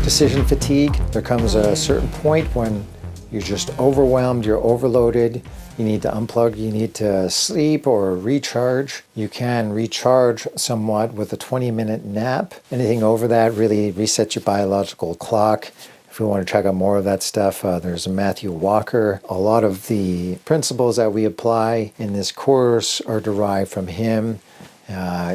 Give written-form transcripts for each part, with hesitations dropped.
decision fatigue. There comes a certain point when you're just overwhelmed, you're overloaded, you need to unplug, you need to sleep or recharge. You can recharge somewhat with a 20-minute nap. Anything over that really resets your biological clock. If you want to check out more of that stuff, there's Matthew Walker. A lot of the principles that we apply in this course are derived from him.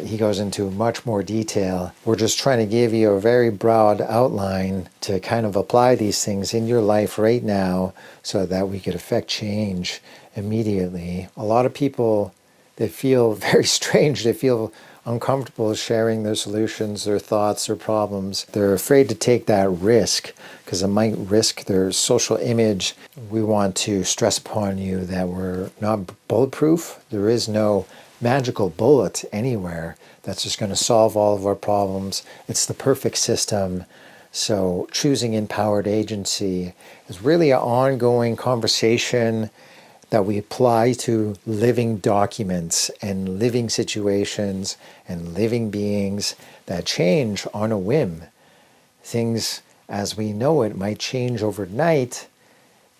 He goes into much more detail. We're just trying to give you a very broad outline to kind of apply these things in your life right now so that we could affect change immediately. A lot of people, they feel very strange. They feel uncomfortable sharing their solutions, their thoughts, their problems. They're afraid to take that risk because it might risk their social image. We want to stress upon you that we're not bulletproof. There is no magical bullet anywhere that's just going to solve all of our problems. It's the perfect system. So choosing empowered agency is really an ongoing conversation that we apply to living documents and living situations and living beings that change on a whim. Things as we know it might change overnight,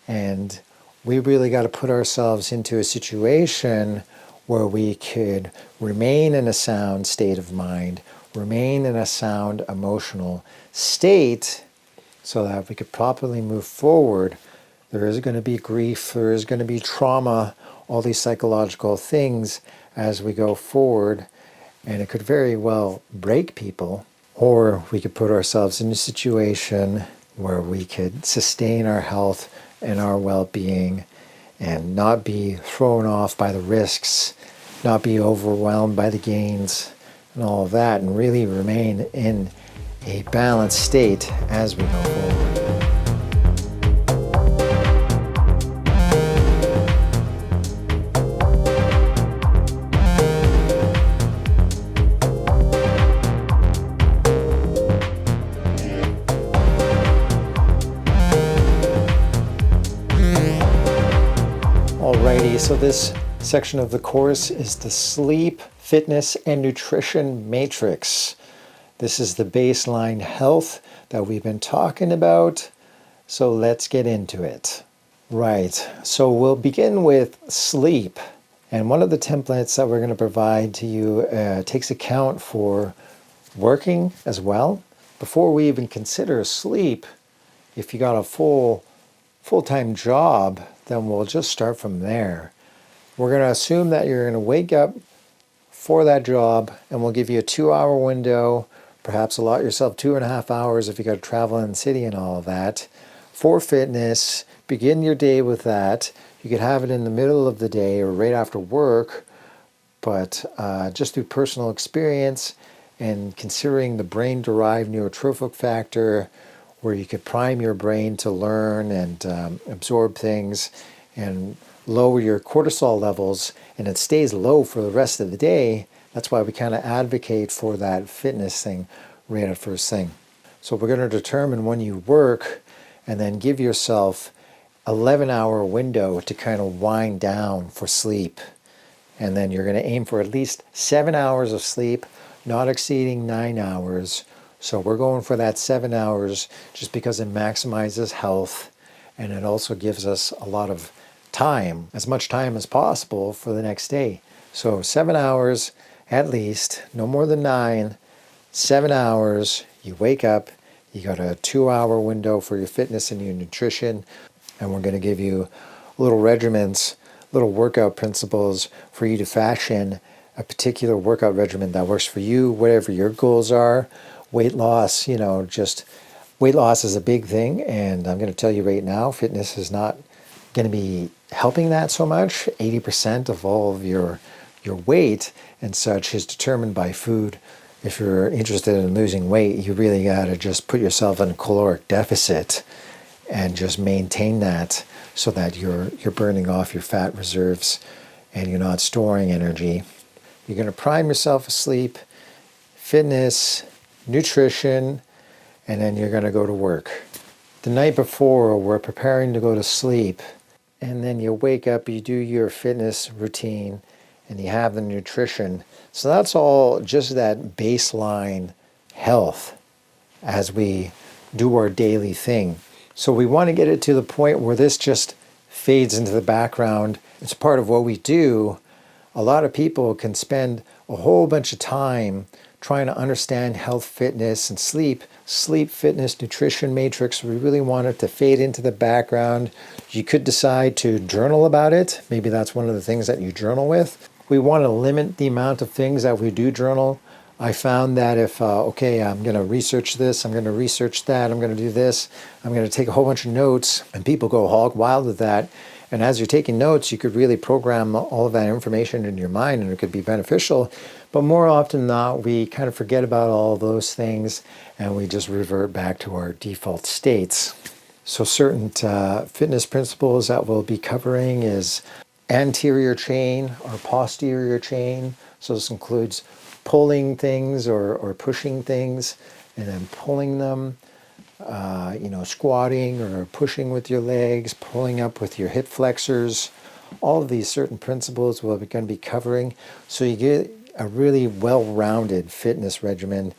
and we really got to put ourselves into a situation where we could remain in a sound state of mind, remain in a sound emotional state so that we could properly move forward. There is going to be grief, there is going to be trauma, all these psychological things as we go forward, and it could very well break people, or we could put ourselves in a situation where we could sustain our health and our well-being and not be thrown off by the risks, not be overwhelmed by the gains and all of that, and really remain in a balanced state as we go forward. Alrighty, so this section of the course is the Sleep, Fitness, and Nutrition Matrix. This is the baseline health that we've been talking about, so let's get into it. Right, so we'll begin with sleep. And one of the templates that we're going to provide to you takes account for working as well. Before we even consider sleep, if you got a full-time job, then we'll just start from there. We're going to assume that you're going to wake up for that job, and we'll give you a 2-hour window, perhaps allot yourself 2.5 hours if you got to travel in the city and all of that, for fitness. Begin your day with that. You could have it in the middle of the day or right after work, but just through personal experience and considering the brain-derived neurotrophic factor, where you could prime your brain to learn and absorb things and lower your cortisol levels, and it stays low for the rest of the day. That's why we kind of advocate for that fitness thing right at first thing. So we're going to determine when you work and then give yourself 11-hour window to kind of wind down for sleep. And then you're going to aim for at least 7 hours of sleep, not exceeding 9 hours. So we're going for that 7 hours just because it maximizes health, and it also gives us a lot of time, as much time as possible for the next day. So 7 hours at least, no more than 9. 7 hours, you wake up, you got a 2-hour window for your fitness and your nutrition, and we're going to give you little regimens, little workout principles for you to fashion a particular workout regimen that works for you, whatever your goals are. Weight loss, just weight loss is a big thing, and I'm going to tell you right now, fitness is not going to be helping that so much. 80% of all of your weight and such is determined by food. If you're interested in losing weight, you really got to just put yourself in a caloric deficit and just maintain that so that you're burning off your fat reserves and you're not storing energy. You're going to prime yourself for sleep, fitness, nutrition, and then you're going to go to work. The night before, we're preparing to go to sleep, and then you wake up, you do your fitness routine, and you have the nutrition. So that's all just that baseline health as we do our daily thing. So we want to get it to the point where this just fades into the background. It's part of what we do. A lot of people can spend a whole bunch of time trying to understand health, fitness, and sleep. Sleep, fitness, nutrition matrix, we really want it to fade into the background. You could decide to journal about it. Maybe that's one of the things that you journal with. We want to limit the amount of things that we do journal. I found that if, okay, I'm going to research this, I'm going to research that, I'm going to do this, I'm going to take a whole bunch of notes, and people go hog wild with that. And as you're taking notes, you could really program all of that information in your mind, and it could be beneficial. But more often than not, we kind of forget about all those things, and we just revert back to our default states. So certain fitness principles that we'll be covering is anterior chain or posterior chain. So this includes pulling things or pushing things and then pulling them, squatting or pushing with your legs, pulling up with your hip flexors. All of these certain principles we're going to be covering, so you get a really well-rounded fitness regimen.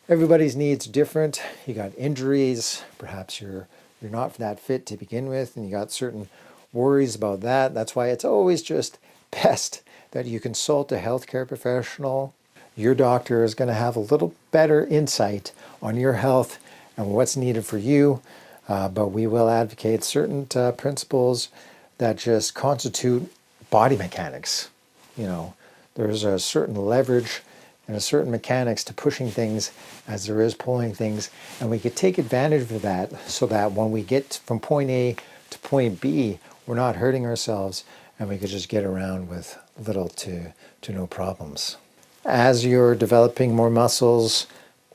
Everybody's needs are different. You got injuries, perhaps you're not that fit to begin with, and you got certain worries about that. That's why it's always just best that you consult a healthcare professional. Your doctor is going to have a little better insight on your health and what's needed for you, but we will advocate certain principles that just constitute body mechanics. There's a certain leverage and a certain mechanics to pushing things as there is pulling things, and we could take advantage of that so that when we get from point A to point B, we're not hurting ourselves, and we could just get around with little to no problems. As you're developing more muscles,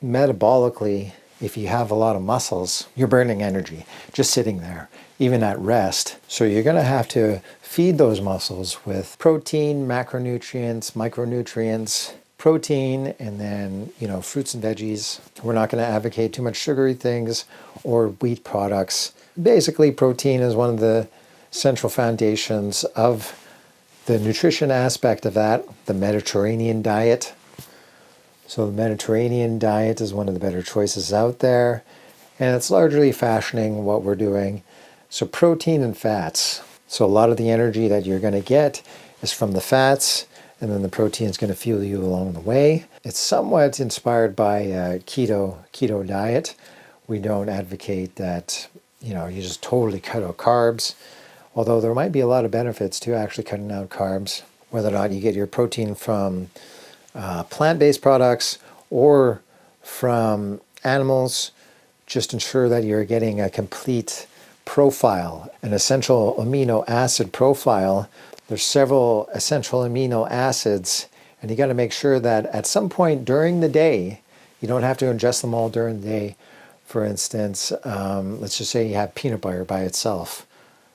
metabolically, if you have a lot of muscles, you're burning energy just sitting there, even at rest. So you're going to have to feed those muscles with protein, macronutrients, micronutrients, protein, and then, fruits and veggies. We're not going to advocate too much sugary things or wheat products. Basically, protein is one of the central foundations of the nutrition aspect of that, the Mediterranean diet. So the Mediterranean diet is one of the better choices out there, and it's largely fashioning what we're doing. So protein and fats. So a lot of the energy that you're going to get is from the fats, and then the protein is going to fuel you along the way. It's somewhat inspired by keto diet. We don't advocate that, you just totally cut out carbs, although there might be a lot of benefits to actually cutting out carbs, whether or not you get your protein from plant-based products or from animals. Just ensure that you're getting a complete profile, an essential amino acid profile. There's several essential amino acids, and you got to make sure that at some point during the day, you don't have to ingest them all during the day. For instance, let's just say you have peanut butter by itself,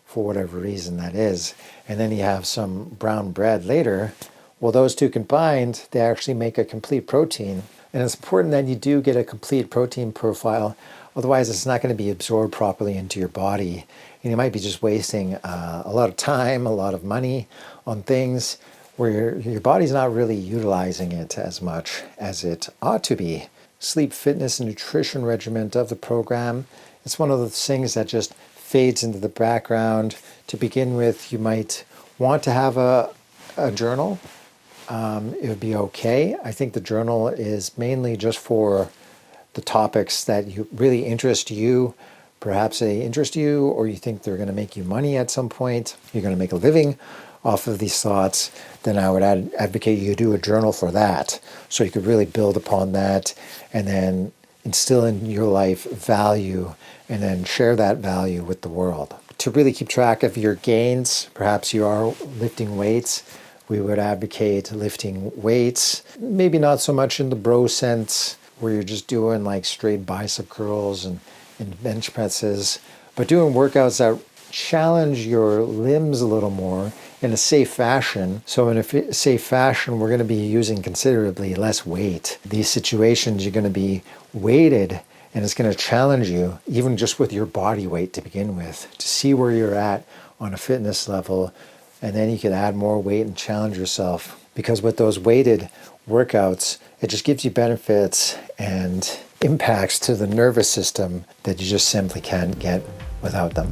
for whatever reason that is, and then you have some brown bread later. Well, those two combined, they actually make a complete protein. And it's important that you do get a complete protein profile. Otherwise, it's not going to be absorbed properly into your body. And you might be just wasting a lot of time, a lot of money on things where your body's not really utilizing it as much as it ought to be. Sleep, fitness, and nutrition regimen of the program. It's one of those things that just fades into the background. To begin with, you might want to have a journal. It would be okay. I think the journal is mainly just for the topics that you really interest you. Perhaps they interest you, or you think they're going to make you money at some point. You're going to make a living off of these thoughts. Then I would advocate you do a journal for that, so you could really build upon that and then instill in your life value and then share that value with the world. To really keep track of your gains, perhaps you are lifting weights. We would advocate lifting weights, maybe not so much in the bro sense where you're just doing like straight bicep curls and bench presses, but doing workouts that challenge your limbs a little more in a safe fashion. So in a safe fashion, we're going to be using considerably less weight. These situations, you're going to be weighted, and it's going to challenge you, even just with your body weight to begin with, to see where you're at on a fitness level. And then you can add more weight and challenge yourself. Because with those weighted workouts, it just gives you benefits, and impacts to the nervous system that you just simply can't get without them.